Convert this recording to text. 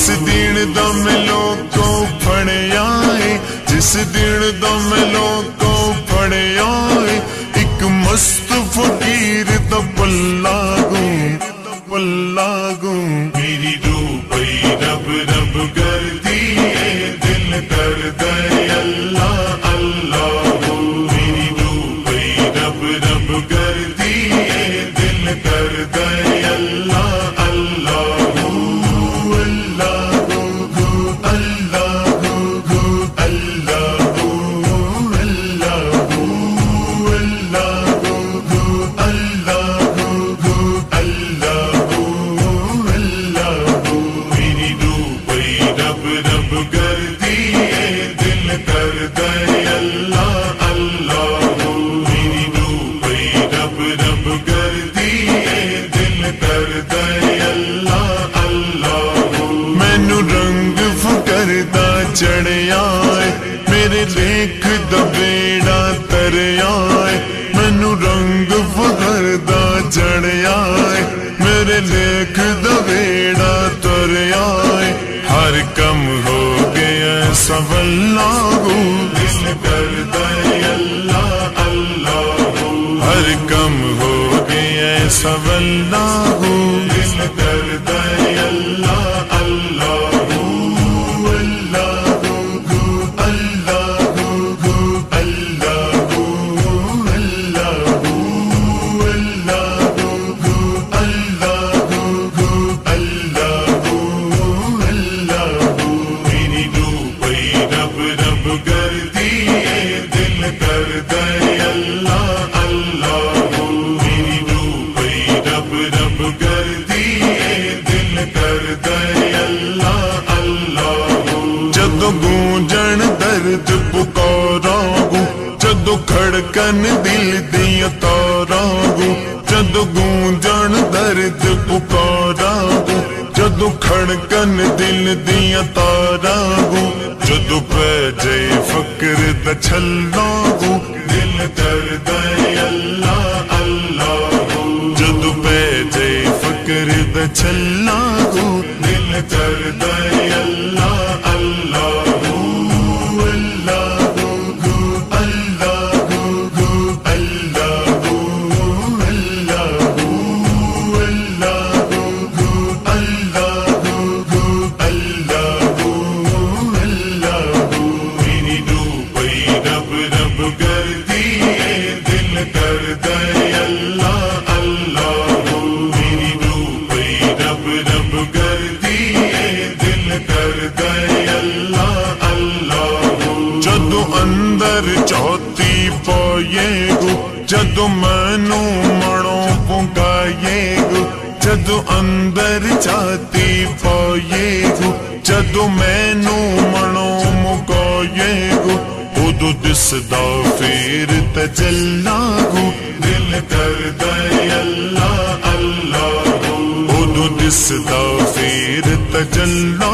جس دن دا ملو کو پھڑیا ہے، جس دن دا ملو کو پھڑیا ہے، ایک مست فقیر دا پلہ گوں میری روح پئی رب رب کردی ہے، دل کردا ہے اللہ اللہ، میری روح پئی رب رب کردی ہے، دل کردا ہے اللہ اللہ۔ چڑھیا میرے لیکھ دا بیڑا تریا، مینو رنگ فخر دا چڑھیا میرے لیکھ دا بیڑا تریا، ہر کم ہو گیا سولا گو، دل کردا ہے اللہ اللہ، ہر کم ہو گیا سولا گو، دل کردا ہے اللہ اللہ۔ جدو گونجن درد پکارا گو، جدو کھڑکن دل دیا تارا گو، جدو گونجن درد پکارا گو، جدو کھڑکن دل دیا تارا گو، جدو پہ جائے فکر دا چھلا گو، دل کردا ہے اللہ اللہ، جدو پہ جائے فکر دا چھلا گو، دل کردا ہے اللہ اللہ۔ جدو اندر چوتی پوئے گو، جدو مینو مڑوں پکائے گو، جدو اندر چاتی پوئے گو، جدو مینو مڑوں مکائے گو، ادو دسدا پھر تجلا گو، دل کردا ہے اللہ اللہ، ادو دسدا پھر تجلا